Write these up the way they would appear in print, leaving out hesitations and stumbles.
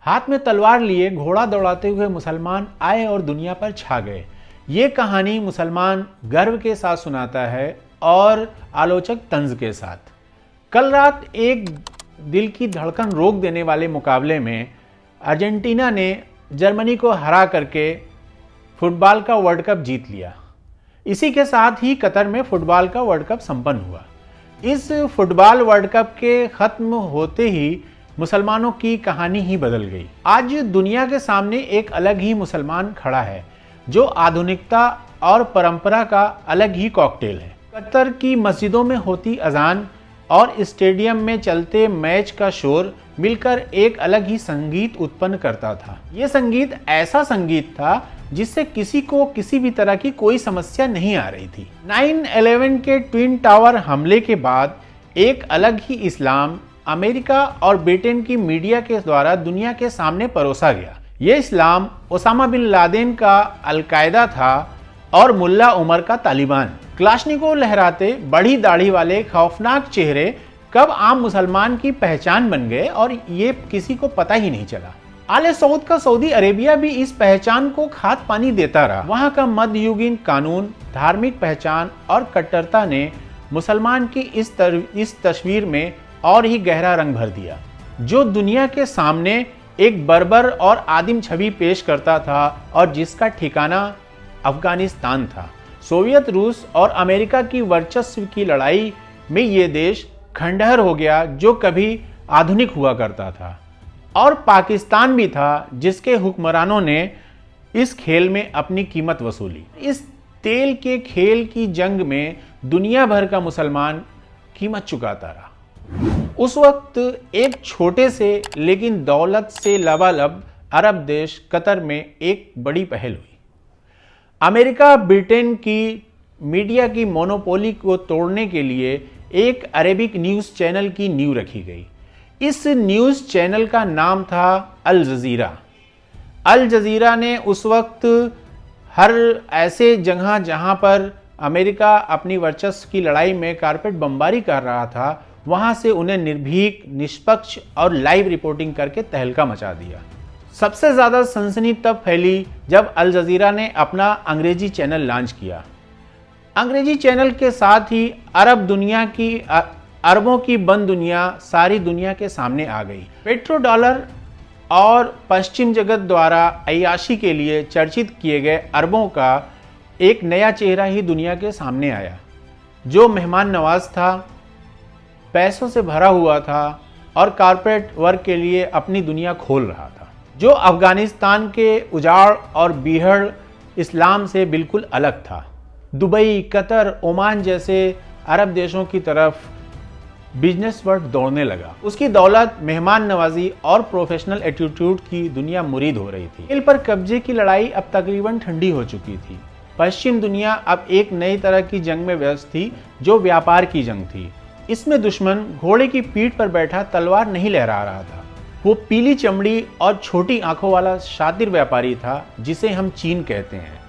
हाथ में तलवार लिए घोड़ा दौड़ाते हुए मुसलमान आए और दुनिया पर छा गए। ये कहानी मुसलमान गर्व के साथ सुनाता है और आलोचक तंज के साथ। कल रात एक दिल की धड़कन रोक देने वाले मुकाबले में अर्जेंटीना ने जर्मनी को हरा करके फुटबॉल का वर्ल्ड कप जीत लिया। इसी के साथ ही कतर में फुटबॉल का वर्ल्ड कप संपन्न हुआ। इस फुटबॉल वर्ल्ड कप के खत्म होते ही मुसलमानों की कहानी ही बदल गई। आज दुनिया के सामने एक अलग ही मुसलमान खड़ा है जो आधुनिकता और परंपरा का अलग ही कॉकटेल है। कतर की मस्जिदों में होती अजान और स्टेडियम में चलते मैच का शोर मिलकर एक अलग ही संगीत उत्पन्न करता था। ये संगीत ऐसा संगीत था जिससे किसी को किसी भी तरह की कोई समस्या नहीं आ रही थी। 9/11 के ट्विन टावर हमले के बाद एक अलग ही इस्लाम अमेरिका और ब्रिटेन की मीडिया के द्वारा दुनिया के सामने परोसा गया। ये इस्लाम ओसामा बिन लादेन का अल-कायदा था और मुल्ला उमर का तालिबान। क्लाशनिकोव लहराते बड़ी दाढ़ी वाले खौफनाक चेहरे कब आम मुसलमान की पहचान बन गए और ये किसी को पता ही नहीं चला। आले सऊद का सऊदी अरेबिया भी इस पहचान को खाद पानी देता रहा। वहां का मध्ययुगीन कानून, धार्मिक पहचान और कट्टरता ने मुसलमान की इस तस्वीर में और ही गहरा रंग भर दिया, जो दुनिया के सामने एक बर्बर और आदिम छवि पेश करता था और जिसका ठिकाना अफगानिस्तान था। सोवियत रूस और अमेरिका की वर्चस्व की लड़ाई में ये देश खंडहर हो गया जो कभी आधुनिक हुआ करता था, और पाकिस्तान भी था जिसके हुक्मरानों ने इस खेल में अपनी कीमत वसूली। इस तेल के खेल की जंग में दुनिया भर का मुसलमान कीमत चुकाता रहा। उस वक्त एक छोटे से लेकिन दौलत से लबालब अरब देश कतर में एक बड़ी पहल हुई। अमेरिका ब्रिटेन की मीडिया की मोनोपोली को तोड़ने के लिए एक अरेबिक न्यूज़ चैनल की नींव रखी गई। इस न्यूज़ चैनल का नाम था अल जज़ीरा। अल जज़ीरा ने उस वक्त हर ऐसे जगह जहां पर अमेरिका अपनी वर्चस्व की लड़ाई में कारपेट बमबारी कर रहा था, वहां से उन्हें निर्भीक, निष्पक्ष और लाइव रिपोर्टिंग करके तहलका मचा दिया। सबसे ज़्यादा सनसनी तब फैली जब अल जज़ीरा ने अपना अंग्रेजी चैनल लॉन्च किया। अंग्रेजी चैनल के साथ ही अरबों की बंद दुनिया सारी दुनिया के सामने आ गई। पेट्रो डॉलर और पश्चिम जगत द्वारा अय्याशी के लिए चर्चित किए गए अरबों का एक नया चेहरा ही दुनिया के सामने आया, जो मेहमान नवाज था, पैसों से भरा हुआ था और कारपेट वर्क के लिए अपनी दुनिया खोल रहा था, जो अफगानिस्तान के उजाड़ और बीहड़ इस्लाम से बिल्कुल अलग था। दुबई, कतर, ओमान जैसे अरब देशों की तरफ बिजनेस वर्ल्ड दौड़ने लगा। उसकी दौलत, मेहमान नवाजी और प्रोफेशनल एटीट्यूड की दुनिया मुरीद हो रही थी। तेल पर कब्जे की लड़ाई अब तकरीबन ठंडी हो चुकी थी। पश्चिम दुनिया अब एक नई तरह की जंग में व्यस्त थी, जो व्यापार की जंग थी। इसमें दुश्मन घोड़े की पीठ पर बैठा तलवार नहीं लहरा रहा था। वो पीली चमड़ी और छोटी आंखों वाला शातिर व्यापारी था, जिसे हम चीन कहते हैं।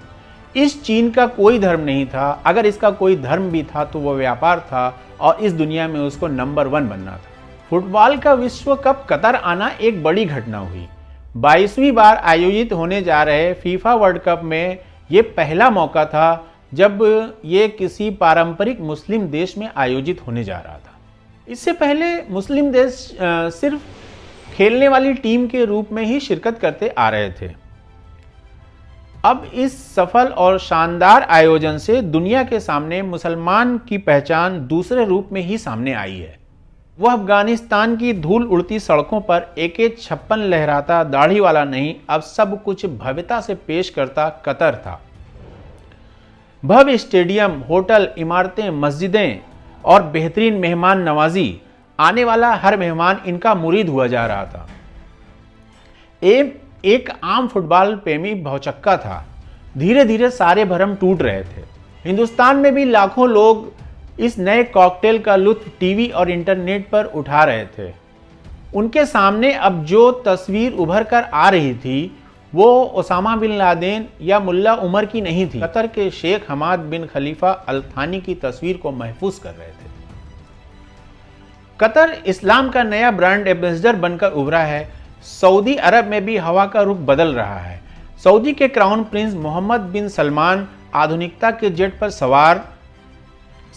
इस चीन का कोई धर्म नहीं था। अगर इसका कोई धर्म भी था तो वह व्यापार था, और इस दुनिया में उसको नंबर 1 बनना था। फुटबॉल का विश्व कप कतर आना एक बड़ी घटना हुई। 22वीं बार आयोजित होने जा रहे फीफा वर्ल्ड कप में ये पहला मौका था जब ये किसी पारंपरिक मुस्लिम देश में आयोजित होने जा रहा था। इससे पहले मुस्लिम देश सिर्फ खेलने वाली टीम के रूप में ही शिरकत करते आ रहे थे। अब इस सफल और शानदार आयोजन से दुनिया के सामने मुसलमान की पहचान दूसरे रूप में ही सामने आई है। वह अफगानिस्तान की धूल उड़ती सड़कों पर AK-56 लहराता दाढ़ी वाला नहीं, अब सब कुछ भव्यता से पेश करता कतर था। भव्य स्टेडियम, होटल, इमारतें, मस्जिदें और बेहतरीन मेहमान नवाजी, आने वाला हर मेहमान इनका मुरीद हुआ जा रहा था। एक आम फुटबॉल प्रेमी भौचक्का था। धीरे धीरे सारे भरम टूट रहे थे। हिंदुस्तान में भी लाखों लोग इस नए कॉकटेल का लुत्फ टीवी और इंटरनेट पर उठा रहे थे। उनके सामने अब जो तस्वीर उभर कर आ रही थी वो ओसामा बिन लादेन या मुल्ला उमर की नहीं थी। कतर के शेख हमाद बिन खलीफा अल थानी की तस्वीर को महफूज कर रहे थे। कतर इस्लाम का नया ब्रांड एम्बेसडर बनकर उभरा है। सऊदी अरब में भी हवा का रुख बदल रहा है। सऊदी के क्राउन प्रिंस मोहम्मद बिन सलमान आधुनिकता के जेट पर सवार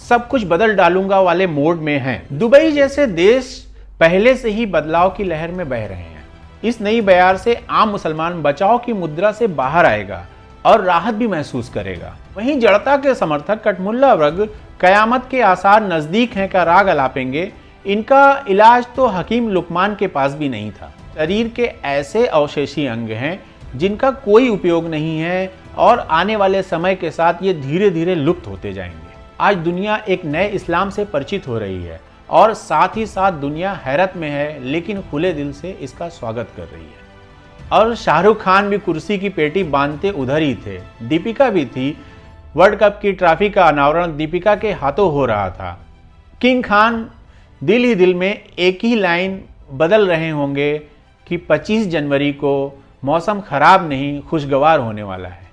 सब कुछ बदल डालूंगा वाले मोड में हैं। दुबई जैसे देश पहले से ही बदलाव की लहर में बह रहे हैं। इस नई बयार से आम मुसलमान बचाव की मुद्रा से बाहर आएगा और राहत भी महसूस करेगा। वहीं जड़ता के समर्थक कटमुल्ला वर्ग कयामत के आसार नजदीक हैं का राग अलापेंगे। इनका इलाज तो हकीम लुकमान के पास भी नहीं था। शरीर के ऐसे अवशेषी अंग हैं जिनका कोई उपयोग नहीं है और आने वाले समय के साथ ये धीरे धीरे लुप्त होते जाएंगे। आज दुनिया एक नए इस्लाम से परिचित हो रही है और साथ ही साथ दुनिया हैरत में है, लेकिन खुले दिल से इसका स्वागत कर रही है। और शाहरुख खान भी कुर्सी की पेटी बांधते उधर ही थे। दीपिका भी थी। वर्ल्ड कप की ट्रॉफी का अनावरण दीपिका के हाथों हो रहा था। किंग खान दिल ही दिल में एक ही लाइन बदल रहे होंगे कि 25 जनवरी को मौसम खराब नहीं खुशगवार होने वाला है।